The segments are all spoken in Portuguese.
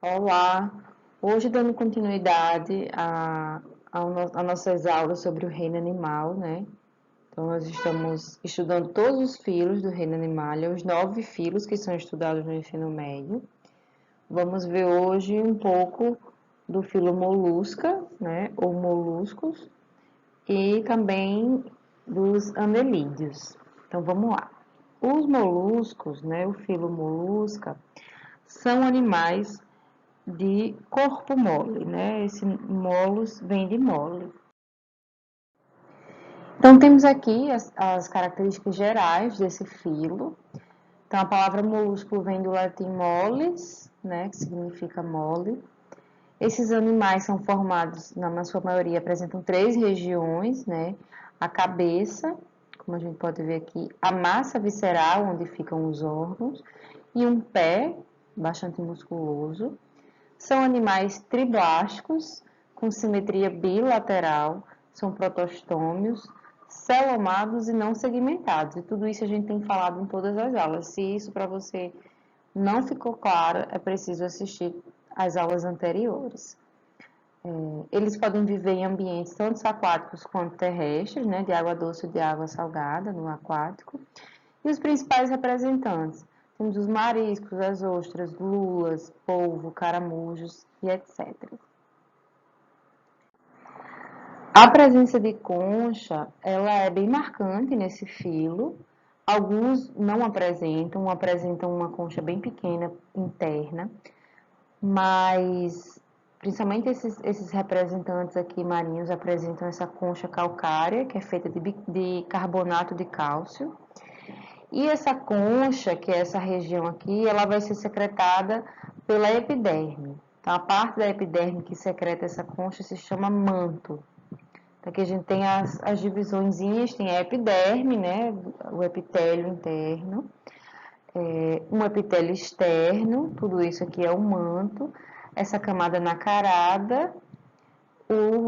Olá, hoje dando continuidade a nossas aulas sobre o reino animal, né? Então, nós estamos estudando todos os filos do reino animal, os 9 filos que são estudados no ensino médio. Vamos ver hoje um pouco do filo molusca, né? Ou moluscos, e também dos anelídeos. Então, vamos lá. Os moluscos, né? O filo molusca, são animais de corpo mole, né? Esse molos vem de mole. Então, temos aqui as características gerais desse filo. Então, a palavra molúsculo vem do latim moles, né? Que significa mole. Esses animais são formados, na sua maioria, apresentam 3 regiões, né? A cabeça, como a gente pode ver aqui, a massa visceral, onde ficam os órgãos, e um pé bastante musculoso. São animais triblásticos, com simetria bilateral, são protostômios, celomados e não segmentados. E tudo isso a gente tem falado em todas as aulas. Se isso para você não ficou claro, é preciso assistir às aulas anteriores. Eles podem viver em ambientes tanto aquáticos quanto terrestres, né, de água doce ou de água salgada, no aquático. E os principais representantes? Temos os mariscos, as ostras, lulas, polvo, caramujos e etc. A presença de concha, ela é bem marcante nesse filo. Alguns não apresentam uma concha bem pequena interna, mas principalmente esses representantes aqui marinhos apresentam essa concha calcária, que é feita de carbonato de cálcio. E essa concha, que é essa região aqui, ela vai ser secretada pela epiderme. Então, a parte da epiderme que secreta essa concha se chama manto. Então, aqui a gente tem as divisõezinhas, tem a epiderme, né, o epitélio interno, um epitélio externo, tudo isso aqui é o manto, essa camada nacarada,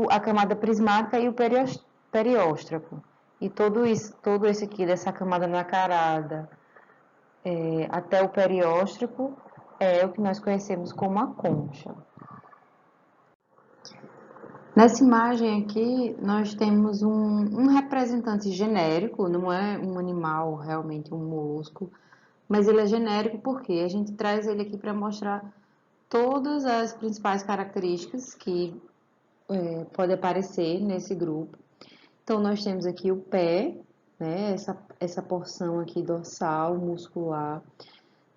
a camada prismática e o perióstraco. E todo esse aqui dessa camada nacarada, até o perióstraco, é o que nós conhecemos como a concha. Nessa imagem aqui, nós temos um representante genérico, não é um animal, realmente um molusco, mas ele é genérico porque a gente traz ele aqui para mostrar todas as principais características que podem aparecer nesse grupo. Então, nós temos aqui o pé, né, essa porção aqui dorsal, muscular.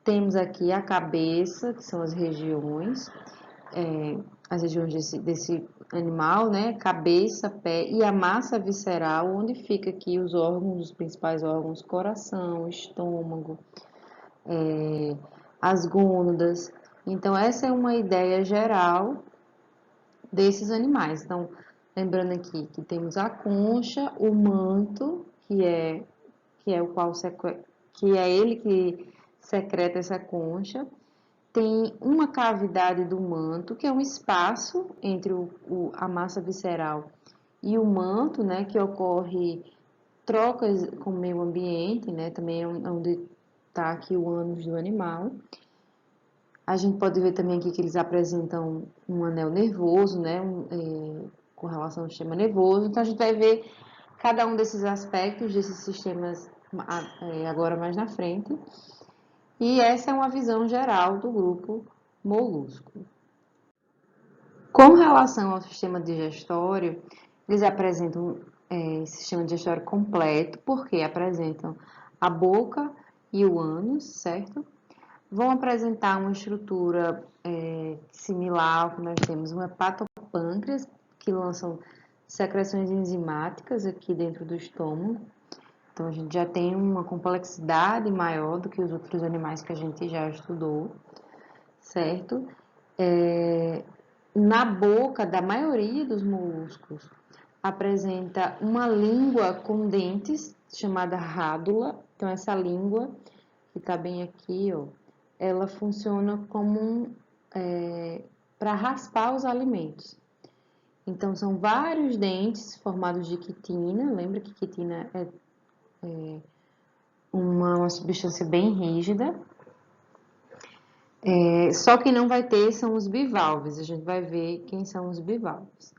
Temos aqui a cabeça, que são as regiões desse animal, né? Cabeça, pé e a massa visceral, onde fica aqui os órgãos, os principais órgãos, coração, estômago, as gônadas. Então, essa é uma ideia geral desses animais. Então, lembrando aqui que temos a concha, o manto, que é o qual que é ele que secreta essa concha. Tem uma cavidade do manto, que é um espaço entre a massa visceral e o manto, né, que ocorre trocas com o meio ambiente, né, também é onde está aqui o ânus do animal. A gente pode ver também aqui que eles apresentam um anel nervoso, né, com relação ao sistema nervoso. Então, a gente vai ver cada um desses aspectos, desses sistemas agora mais na frente. E essa é uma visão geral do grupo molusco. Com relação ao sistema digestório, eles apresentam sistema digestório completo, porque apresentam a boca e o ânus, certo? Vão apresentar uma estrutura similar ao que nós temos um hepatopâncreas, que lançam secreções enzimáticas aqui dentro do estômago. Então, a gente já tem uma complexidade maior do que os outros animais que a gente já estudou, certo? Na boca da maioria dos moluscos, apresenta uma língua com dentes, chamada rádula. Então, essa língua, que está bem aqui, ó, ela funciona como para raspar os alimentos. Então, são vários dentes formados de quitina. Lembra que quitina é uma substância bem rígida. Só que não vai ter são os bivalves, a gente vai ver quem são os bivalves.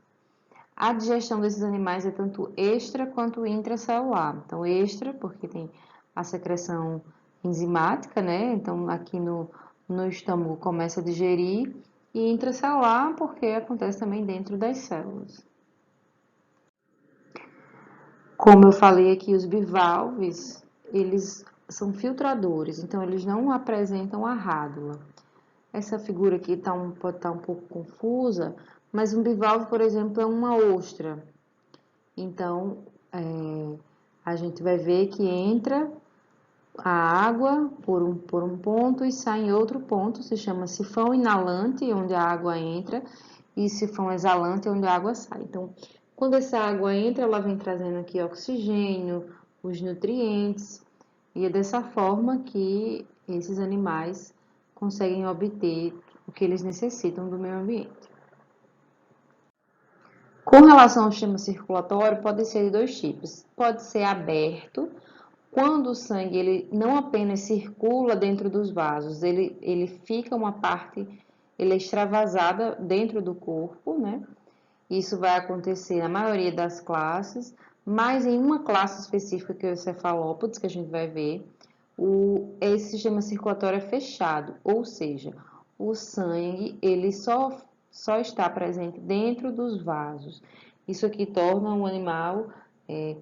A digestão desses animais é tanto extra quanto intracelular. Então, extra, porque tem a secreção enzimática, né? Então, aqui no estômago começa a digerir, e intracelular, porque acontece também dentro das células. Como eu falei aqui, os bivalves, eles são filtradores, então eles não apresentam a rádula. Essa figura aqui pode estar um pouco confusa, mas um bivalve, por exemplo, é uma ostra. Então, a gente vai ver que entra a água por um ponto e sai em outro ponto, se chama sifão inalante, onde a água entra, e sifão exalante, onde a água sai. Então, quando essa água entra, ela vem trazendo aqui oxigênio, os nutrientes, e é dessa forma que esses animais conseguem obter o que eles necessitam do meio ambiente. Com relação ao sistema circulatório, pode ser de dois tipos. Pode ser aberto, quando o sangue ele não apenas circula dentro dos vasos, ele fica uma parte, ele é extravasada dentro do corpo, né? Isso vai acontecer na maioria das classes, mas em uma classe específica, que é os cefalópodes, que a gente vai ver, esse sistema circulatório é fechado, ou seja, o sangue ele só está presente dentro dos vasos. Isso aqui torna um animal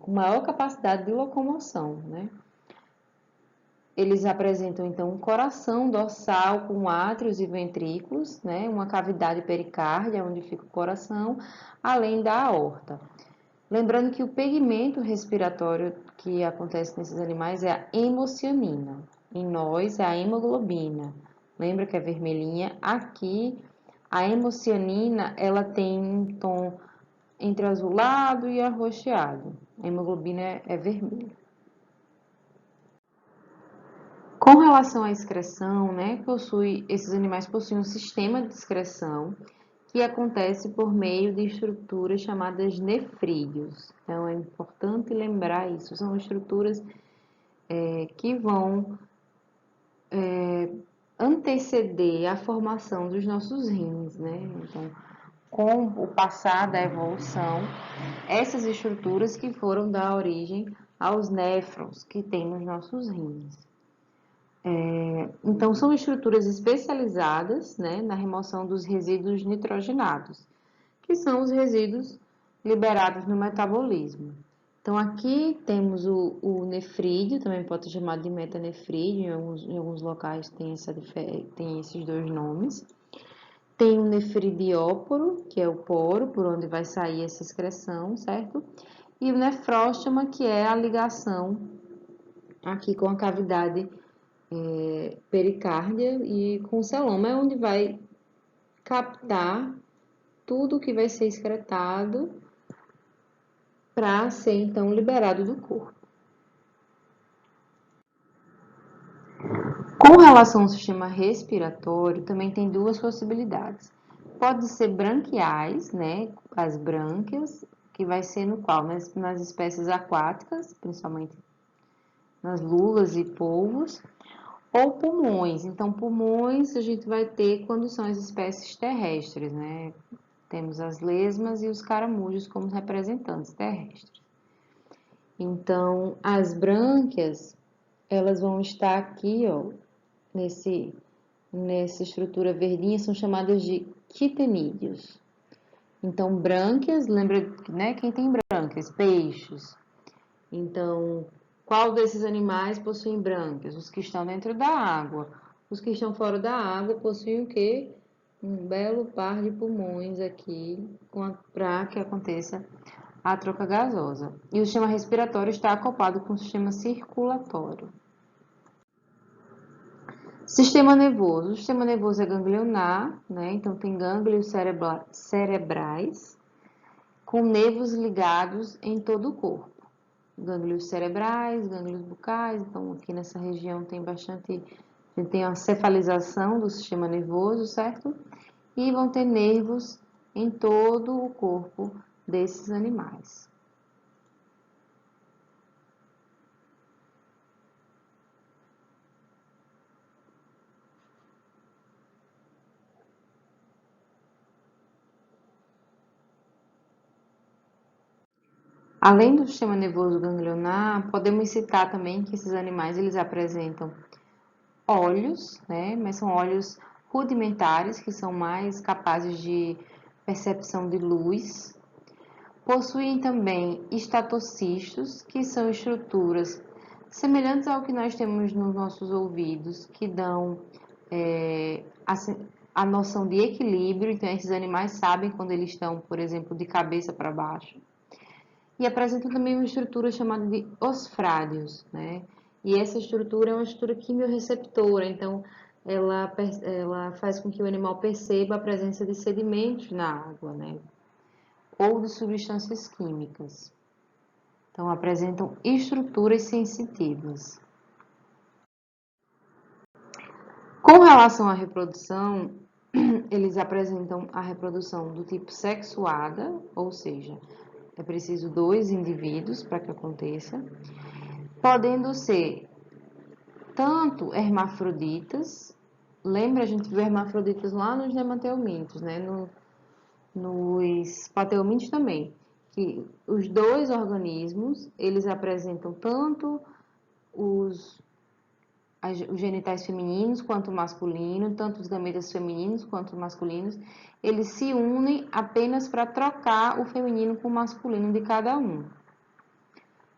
com maior capacidade de locomoção, né? Eles apresentam, então, um coração dorsal com átrios e ventrículos, né? Uma cavidade pericárdia, onde fica o coração, além da aorta. Lembrando que o pigmento respiratório que acontece nesses animais é a hemocianina. Em nós, é a hemoglobina. Lembra que é vermelhinha? Aqui, a hemocianina, ela tem um tom entre azulado e arroxeado. A hemoglobina é vermelha. Com relação à excreção, né, esses animais possuem um sistema de excreção que acontece por meio de estruturas chamadas nefrídeos. Então, é importante lembrar isso. São estruturas que vão anteceder a formação dos nossos rins, né? Então, com o passar da evolução, essas estruturas que foram dar origem aos néfrons que tem nos nossos rins. Então, são estruturas especializadas, né, na remoção dos resíduos nitrogenados, que são os resíduos liberados no metabolismo. Então, aqui temos o nefrídeo, também pode ser chamado de metanefrídeo, em alguns locais tem esses dois nomes. Tem o nefridióporo, que é o poro, por onde vai sair essa excreção, certo? E o nefróstoma, que é a ligação aqui com a cavidade pericárdia e com o celoma, é onde vai captar tudo que vai ser excretado para ser então liberado do corpo. Com relação ao sistema respiratório, também tem duas possibilidades. Pode ser branquiais, né, as brânquias, que vai ser no qual? Nas espécies aquáticas, principalmente nas lulas e polvos, ou pulmões. Então, pulmões a gente vai ter quando são as espécies terrestres, né? Temos as lesmas e os caramujos como representantes terrestres. Então, as brânquias, elas vão estar aqui, ó, nessa estrutura verdinha, são chamadas de quitenídeos. Então, brânquias, lembra, né, quem tem brânquias? Peixes. Então, qual desses animais possuem brânquias? Os que estão dentro da água. Os que estão fora da água possuem o quê? Um belo par de pulmões aqui para que aconteça a troca gasosa. E o sistema respiratório está acoplado com o sistema circulatório. Sistema nervoso. O sistema nervoso é ganglionar, né? Então tem gânglios cerebrais com nervos ligados em todo o corpo. Gânglios cerebrais, gânglios bucais, então aqui nessa região tem bastante, a gente tem uma cefalização do sistema nervoso, certo? E vão ter nervos em todo o corpo desses animais. Além do sistema nervoso ganglionar, podemos citar também que esses animais eles apresentam olhos, né? Mas são olhos rudimentares, que são mais capazes de percepção de luz. Possuem também estatocistos, que são estruturas semelhantes ao que nós temos nos nossos ouvidos, que dão a noção de equilíbrio. Então, esses animais sabem quando eles estão, por exemplo, de cabeça para baixo. E apresentam também uma estrutura chamada de osfrádios, né? E essa estrutura é uma estrutura quimiorreceptora, então ela faz com que o animal perceba a presença de sedimentos na água, né? Ou de substâncias químicas. Então, apresentam estruturas sensitivas. Com relação à reprodução, eles apresentam a reprodução do tipo sexuada, ou seja, é preciso 2 indivíduos para que aconteça, podendo ser tanto hermafroditas, lembra, a gente viu hermafroditas lá nos nematelmintos, né? Nos patelmintos também, que os 2 organismos, eles apresentam tanto os genitais femininos quanto masculinos, tanto os gametas femininos quanto masculinos, eles se unem apenas para trocar o feminino com o masculino de cada um.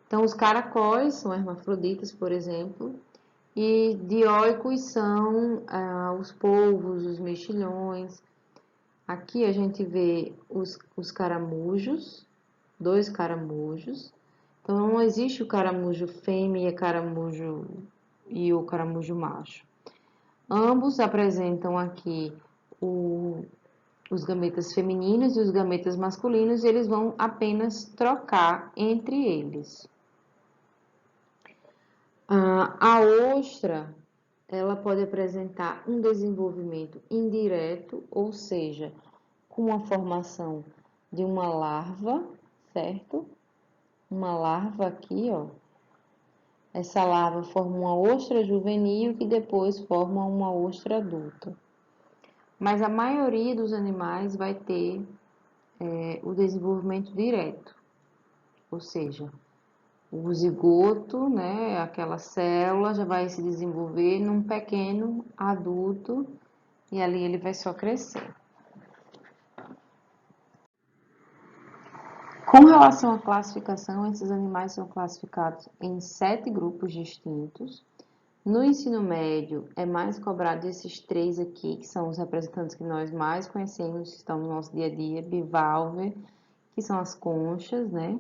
Então, os caracóis são hermafroditas, por exemplo, e dioicos são os polvos, os mexilhões. Aqui a gente vê os caramujos, 2 caramujos. Então, não existe o caramujo fêmea e o caramujo macho. Ambos apresentam aqui os gametas femininos e os gametas masculinos, e eles vão apenas trocar entre eles. A ostra, ela pode apresentar um desenvolvimento indireto, ou seja, com a formação de uma larva, certo? Uma larva aqui, ó. Essa larva forma uma ostra juvenil que depois forma uma ostra adulta. Mas a maioria dos animais vai ter o desenvolvimento direto, ou seja, o zigoto, né, aquela célula já vai se desenvolver num pequeno adulto e ali ele vai só crescer. Com relação à classificação, esses animais são classificados em 7 grupos distintos. No ensino médio, é mais cobrado esses 3 aqui, que são os representantes que nós mais conhecemos, que estão no nosso dia a dia, bivalve, que são as conchas, né?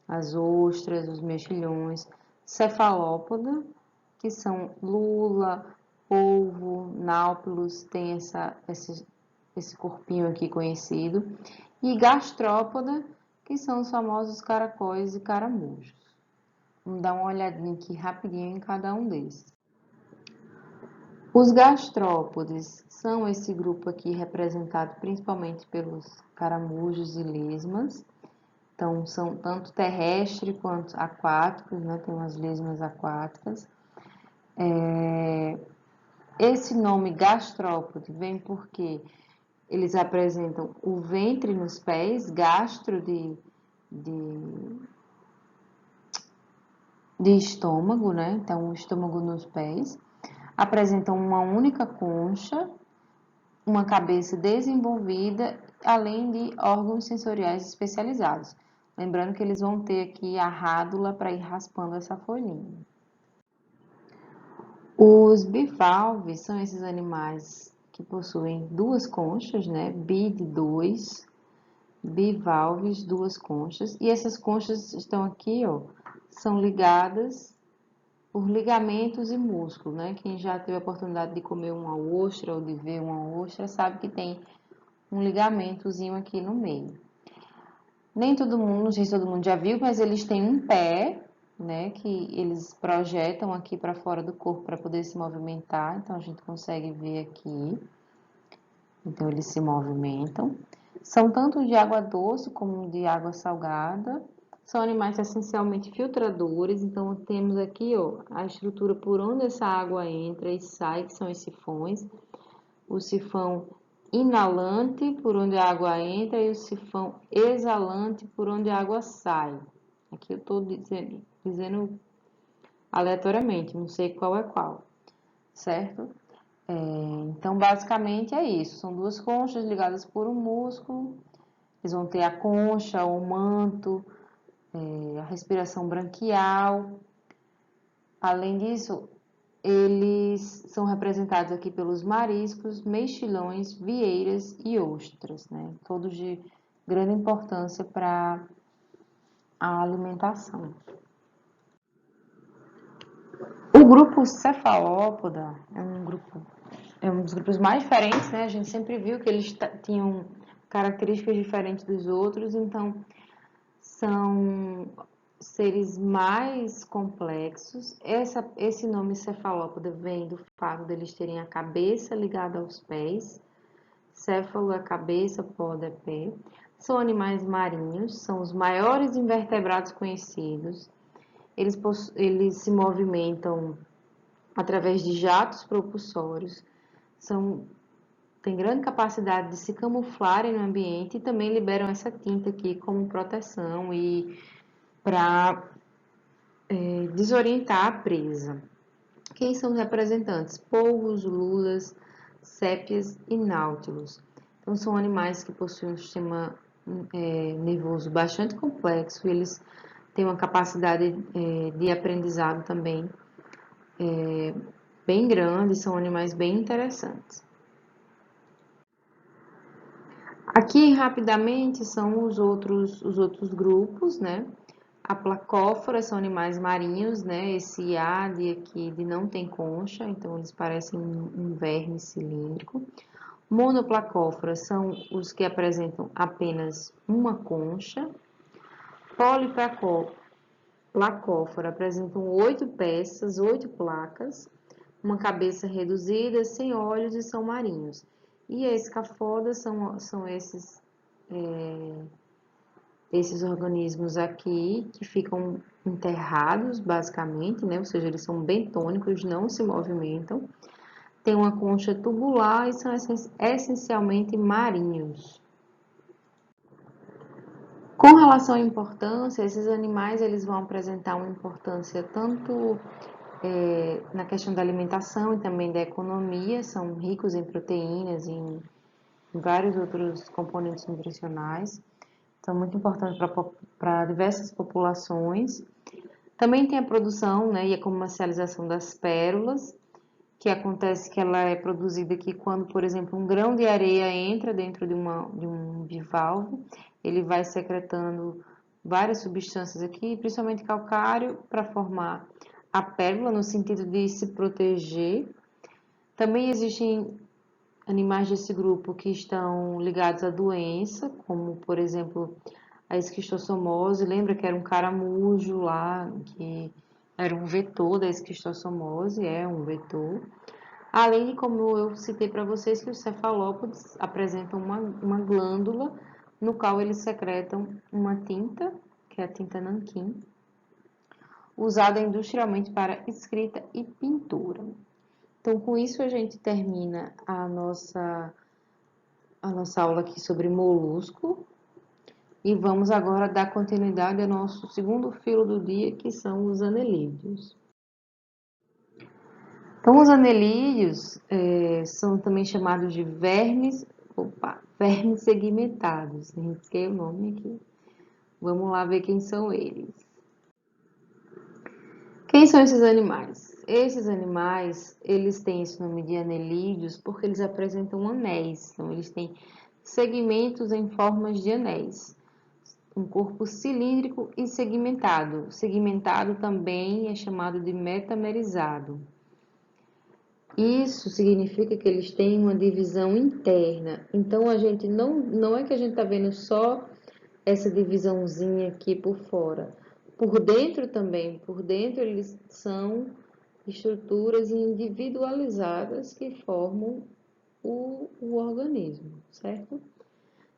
As ostras, os mexilhões, cefalópoda, que são lula, polvo, náuplius, tem esse corpinho aqui conhecido, e gastrópoda, que são os famosos caracóis e caramujos. Vamos dar uma olhadinha aqui rapidinho em cada um desses. Os gastrópodes são esse grupo aqui representado principalmente pelos caramujos e lesmas. Então, são tanto terrestres quanto aquáticos, né? Tem umas lesmas aquáticas. Esse nome gastrópode vem porque eles apresentam o ventre nos pés, gastro de estômago, né? Então, o estômago nos pés. Apresentam uma única concha, uma cabeça desenvolvida, além de órgãos sensoriais especializados. Lembrando que eles vão ter aqui a rádula para ir raspando essa folhinha. Os bivalves são esses animais que possuem 2 conchas, né? Bi de 2, bivalves, 2 conchas. E essas conchas estão aqui, ó, são ligadas por ligamentos e músculos, né? Quem já teve a oportunidade de comer uma ostra ou de ver uma ostra sabe que tem um ligamentozinho aqui no meio. Nem todo mundo, não sei se todo mundo já viu, mas eles têm um pé, né? Que eles projetam aqui para fora do corpo para poder se movimentar. Então, a gente consegue ver aqui. Então, eles se movimentam. São tanto de água doce como de água salgada. São animais essencialmente filtradores, então temos aqui, ó, a estrutura por onde essa água entra e sai, que são os sifões. O sifão inalante, por onde a água entra, e o sifão exalante, por onde a água sai. Aqui eu estou dizendo aleatoriamente, não sei qual é qual, certo? Então, basicamente é isso. São duas conchas ligadas por um músculo. Eles vão ter a concha, o manto, a respiração branquial. Além disso, eles são representados aqui pelos mariscos, mexilhões, vieiras e ostras, né? Todos de grande importância para a alimentação. O grupo cefalópoda é um dos grupos mais diferentes, né? A gente sempre viu que eles tinham características diferentes dos outros, então são seres mais complexos. Esse nome cefalópoda vem do fato deles terem a cabeça ligada aos pés. Céfalo é cabeça, poda é pé. São animais marinhos, são os maiores invertebrados conhecidos. Eles se movimentam através de jatos propulsórios, têm grande capacidade de se camuflarem no ambiente e também liberam essa tinta aqui como proteção e para desorientar a presa. Quem são os representantes? Polvos, lulas, sépias e náutilos. Então, são animais que possuem um sistema nervoso bastante complexo e eles têm uma capacidade de aprendizado também bem grande, são animais bem interessantes. Aqui, rapidamente, são os outros grupos, né? A placófora são animais marinhos, né? Esse ade aqui de não tem concha, então eles parecem um verme cilíndrico. Monoplacófora são os que apresentam apenas uma concha. Poliplacófora apresentam 8 peças, 8 placas, uma cabeça reduzida, sem olhos e são marinhos. E a escafoda são esses organismos aqui que ficam enterrados, basicamente, né? Ou seja, eles são bentônicos, não se movimentam. Tem uma concha tubular e são essencialmente marinhos. Com relação à importância, esses animais eles vão apresentar uma importância tanto na questão da alimentação e também da economia, são ricos em proteínas e em vários outros componentes nutricionais, são muito importantes para diversas populações. Também tem a produção, né, e a comercialização das pérolas, que acontece que ela é produzida aqui quando, por exemplo, um grão de areia entra dentro de um bivalve, ele vai secretando várias substâncias aqui, principalmente calcário, para formar a pérola, no sentido de se proteger. Também existem animais desse grupo que estão ligados à doença, como, por exemplo, a esquistossomose. Lembra que era um caramujo lá, que era um vetor da esquistossomose, é um vetor. Além de, como eu citei para vocês, que os cefalópodes apresentam uma glândula no qual eles secretam uma tinta, que é a tinta nanquim, usada industrialmente para escrita e pintura. Então, com isso a gente termina a nossa aula aqui sobre molusco e vamos agora dar continuidade ao nosso segundo filo do dia, que são os anelídeos. Então, os anelídeos são também chamados de vermes segmentados. Risquei o nome aqui. Vamos lá ver quem são eles. Quem são esses animais? Esses animais, eles têm esse nome de anelídeos porque eles apresentam anéis. Então, eles têm segmentos em formas de anéis. Um corpo cilíndrico e segmentado. Segmentado também é chamado de metamerizado. Isso significa que eles têm uma divisão interna. Então, a gente não é que a gente está vendo só essa divisãozinha aqui por fora. Por dentro também, por dentro eles são estruturas individualizadas que formam o organismo, certo?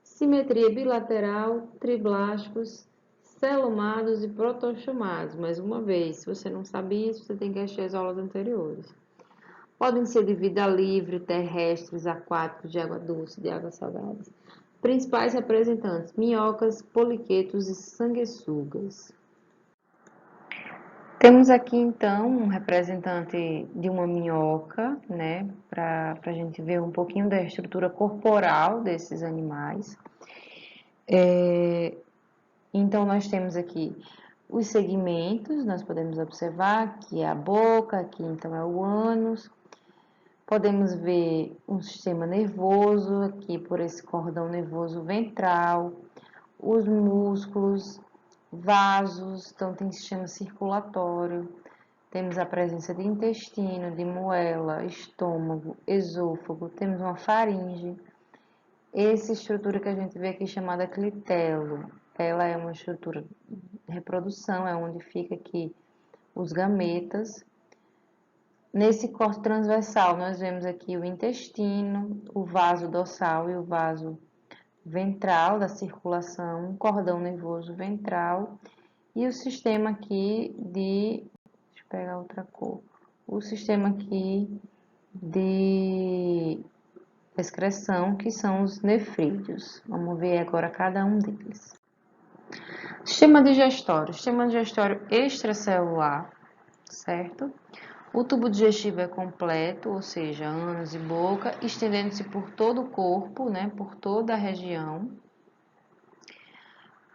Simetria bilateral, triblásticos, celomados e protostomados. Mais uma vez, se você não sabia isso, você tem que assistir as aulas anteriores. Podem ser de vida livre, terrestres, aquáticos, de água doce, de água salgada. Principais representantes: minhocas, poliquetos e sanguessugas. Temos aqui, então, um representante de uma minhoca, né, para a gente ver um pouquinho da estrutura corporal desses animais. Então, nós temos aqui os segmentos, nós podemos observar que é a boca, aqui então é o ânus. Podemos ver um sistema nervoso, aqui por esse cordão nervoso ventral, os músculos, vasos, então tem sistema circulatório. Temos a presença de intestino, de moela, estômago, esôfago, temos uma faringe. Essa estrutura que a gente vê aqui chamada clitelo, ela é uma estrutura de reprodução, é onde fica aqui os gametas. Nesse corte transversal, nós vemos aqui o intestino, o vaso dorsal e o vaso ventral da circulação, um cordão nervoso ventral e o sistema aqui de... Deixa eu pegar outra cor. O sistema aqui de excreção, que são os nefrídeos. Vamos ver agora cada um deles. Sistema digestório. Sistema digestório extracelular, certo? O tubo digestivo é completo, ou seja, ânus e boca, estendendo-se por todo o corpo, né, por toda a região,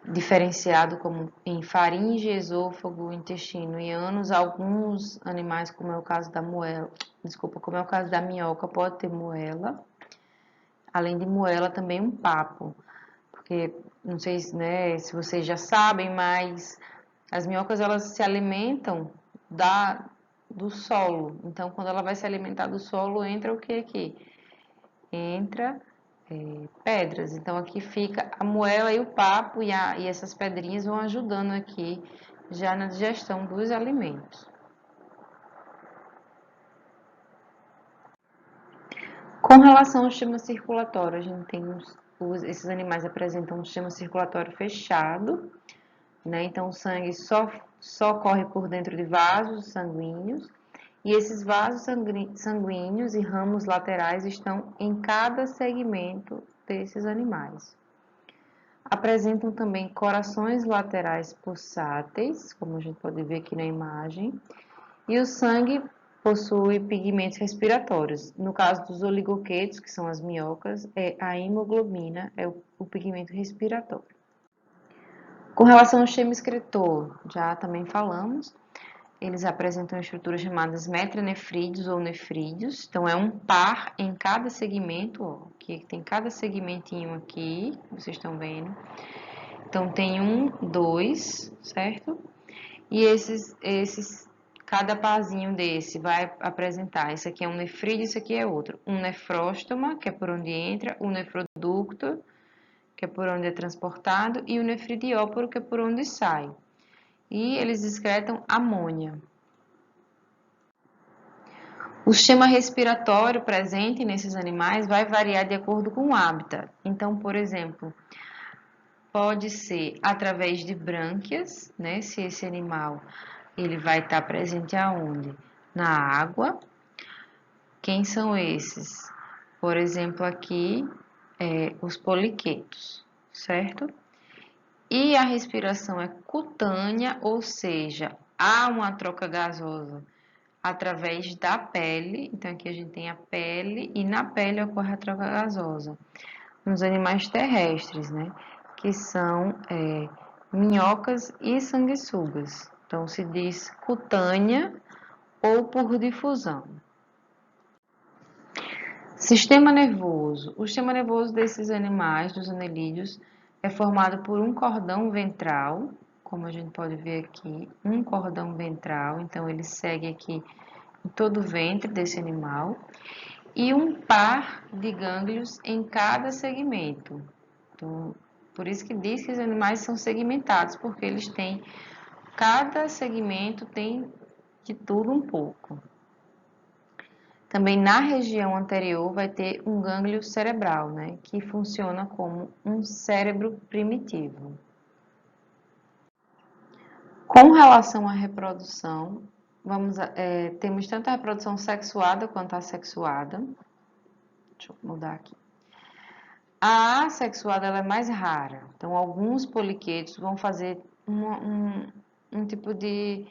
diferenciado como em faringe, esôfago, intestino e ânus. Alguns animais, como é o caso da moela, como é o caso da minhoca, pode ter moela. Além de moela, também um papo, porque não sei, né, se vocês já sabem, mas as minhocas elas se alimentam do solo. Então, quando ela vai se alimentar do solo, entra o que aqui? Entra pedras. Então, aqui fica a moela e o papo, e essas pedrinhas vão ajudando aqui já na digestão dos alimentos. Com relação ao sistema circulatório, a gente tem esses animais apresentam um sistema circulatório fechado, né? Então, o sangue só corre por dentro de vasos sanguíneos. E esses vasos sanguíneos e ramos laterais estão em cada segmento desses animais. Apresentam também corações laterais pulsáteis, como a gente pode ver aqui na imagem, e o sangue possui pigmentos respiratórios. No caso dos oligoquetos, que são as minhocas, a hemoglobina é o pigmento respiratório. Com relação ao sistema excretor, já também falamos. Eles apresentam estruturas chamadas metranefrídeos ou nefrídeos. Então, é um par em cada segmento, ó, que tem cada segmentinho aqui, vocês estão vendo. Então, tem um, dois, certo? E cada parzinho desse vai apresentar. Esse aqui é um nefrídeo, esse aqui é outro. Um nefróstoma, que é por onde entra, o nefroducto, que é por onde é transportado, e o nefridióporo, que é por onde sai. E eles excretam amônia. O sistema respiratório presente nesses animais vai variar de acordo com o hábitat. Então, por exemplo, pode ser através de brânquias, né? Se esse animal ele vai estar presente aonde? Na água. Quem são esses? Por exemplo, aqui, os poliquetos, certo? E a respiração é cutânea, ou seja, há uma troca gasosa através da pele. Então, aqui a gente tem a pele e na pele ocorre a troca gasosa. Nos animais terrestres, né? Que são minhocas e sanguessugas. Então, se diz cutânea ou por difusão. Sistema nervoso. O sistema nervoso desses animais, dos anelídeos, é formado por um cordão ventral, como a gente pode ver aqui, um cordão ventral. Então, ele segue aqui em todo o ventre desse animal, e um par de gânglios em cada segmento. Então, por isso que diz que os animais são segmentados, porque eles têm, cada segmento tem de tudo um pouco. Também na região anterior vai ter um gânglio cerebral, né, que funciona como um cérebro primitivo. Com relação à reprodução, temos tanto a reprodução sexuada quanto a assexuada. Deixa eu mudar aqui. A assexuada ela é mais rara, então alguns poliquetos vão fazer um tipo de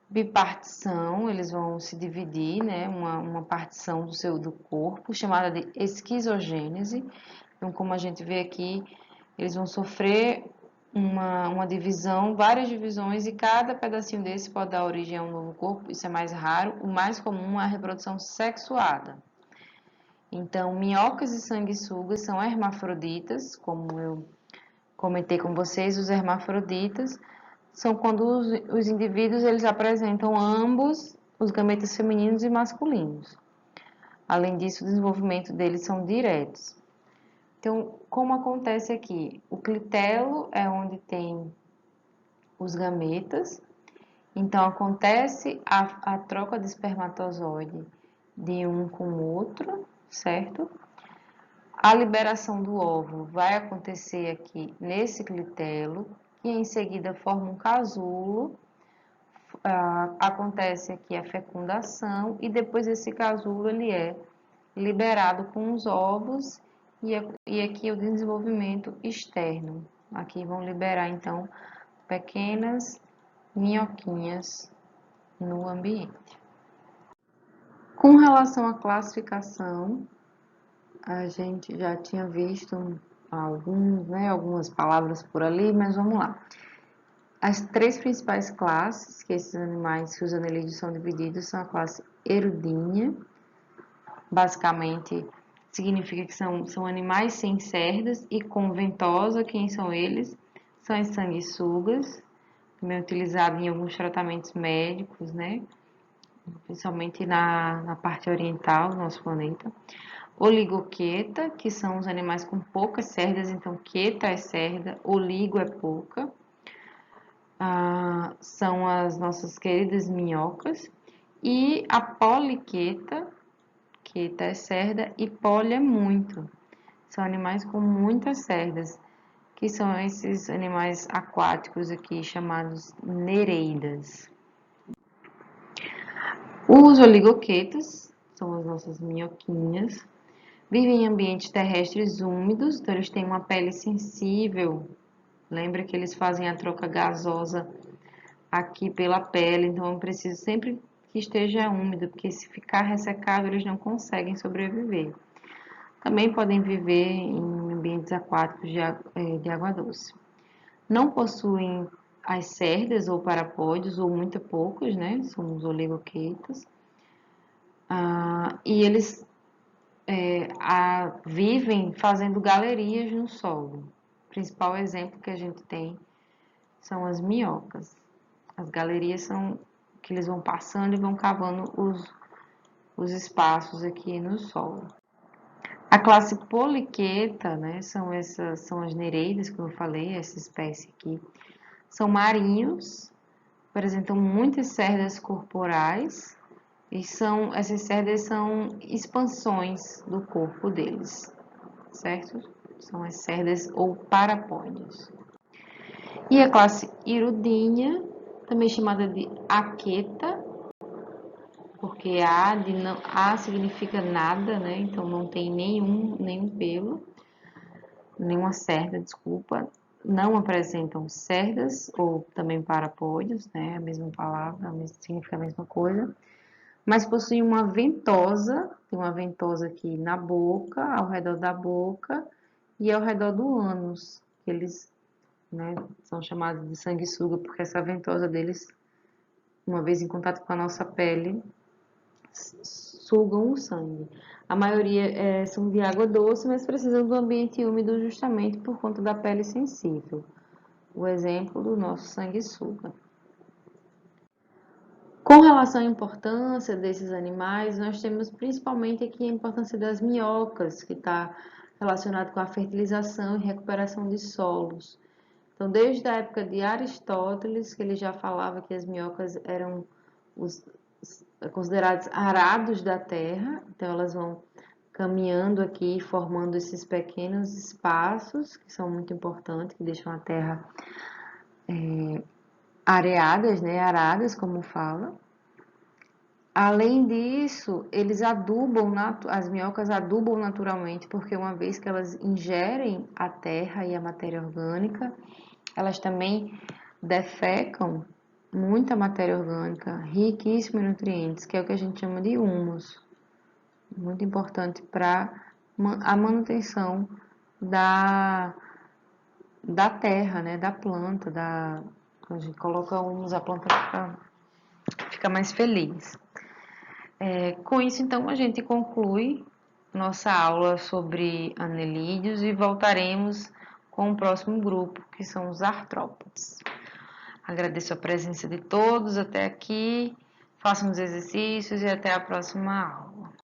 bipartição, eles vão se dividir, né? Uma partição do corpo, chamada de esquizogênese. Então, como a gente vê aqui, eles vão sofrer uma divisão, várias divisões, e cada pedacinho desse pode dar origem a um novo corpo. Isso é mais raro. O mais comum é a reprodução sexuada. Então, minhocas e sanguessugas são hermafroditas, como eu comentei com vocês. Os hermafroditas são quando os indivíduos eles apresentam ambos os gametas femininos e masculinos. Além disso, o desenvolvimento deles são diretos. Então, como acontece aqui? O clitelo é onde tem os gametas. Então, acontece a troca de espermatozoide de um com o outro, certo? A liberação do óvulo vai acontecer aqui nesse clitelo, e em seguida forma um casulo. Acontece aqui a fecundação, e depois esse casulo ele é liberado com os ovos, e aqui o desenvolvimento externo. Aqui vão liberar então pequenas minhoquinhas no ambiente. Com relação à classificação, a gente já tinha visto algumas palavras por ali, mas vamos lá. As três principais classes que esses animais que os anelídeos são divididos são a classe Erudínea. Basicamente, significa que são animais sem cerdas e com ventosa. Quem são eles? São as sanguessugas, também utilizado em alguns tratamentos médicos, né? Principalmente na parte oriental do nosso planeta. Oligoqueta, que são os animais com poucas cerdas, então queta é cerda, oligo é pouca. São as nossas queridas minhocas. E a poliqueta, queta é cerda e poli é muito. São animais com muitas cerdas, que são esses animais aquáticos aqui chamados nereidas. Os oligoquetas são as nossas minhoquinhas. Vivem em ambientes terrestres úmidos, então eles têm uma pele sensível. Lembra que eles fazem a troca gasosa aqui pela pele, então eu preciso sempre que esteja úmido, porque se ficar ressecado eles não conseguem sobreviver. Também podem viver em ambientes aquáticos de água doce. Não possuem as cerdas ou parapódios, ou muito poucos, né? São os oligoquetas. E eles vivem fazendo galerias no solo. O principal exemplo que a gente tem são as minhocas. As galerias são que eles vão passando e vão cavando os espaços aqui no solo. A classe poliqueta, né, são as nereidas, como eu falei, essa espécie aqui. São marinhos, apresentam muitas cerdas corporais, e essas cerdas são expansões do corpo deles, certo? São as cerdas ou parapódios. E a classe Hirudinea, também chamada de aqueta, porque A significa nada, né? Então não tem nenhum pelo, nenhuma cerda, desculpa. Não apresentam cerdas ou também parapódios, né? A mesma palavra, significa a mesma coisa. Mas possuem uma ventosa, tem uma ventosa aqui na boca, ao redor da boca e ao redor do ânus. Eles, né, são chamados de sanguessuga porque essa ventosa deles, uma vez em contato com a nossa pele, sugam o sangue. A maioria são de água doce, mas precisam do ambiente úmido justamente por conta da pele sensível. O exemplo do nosso sanguessuga. Com relação à importância desses animais, nós temos principalmente aqui a importância das minhocas, que está relacionado com a fertilização e recuperação de solos. Então, desde a época de Aristóteles, que ele já falava que as minhocas eram considerados arados da terra, então elas vão caminhando aqui, formando esses pequenos espaços, que são muito importantes, que deixam a terra areadas, né, aradas, como fala. Além disso, eles adubam, as minhocas adubam naturalmente, porque uma vez que elas ingerem a terra e a matéria orgânica, elas também defecam, muita matéria orgânica, riquíssima em nutrientes, que é o que a gente chama de humus. Muito importante para a manutenção da terra, né, da planta, quando a gente coloca humus, a planta fica mais feliz. Com isso, então, a gente conclui nossa aula sobre anelídeos e voltaremos com o próximo grupo, que são os artrópodes. Agradeço a presença de todos até aqui, façam os exercícios e até a próxima aula.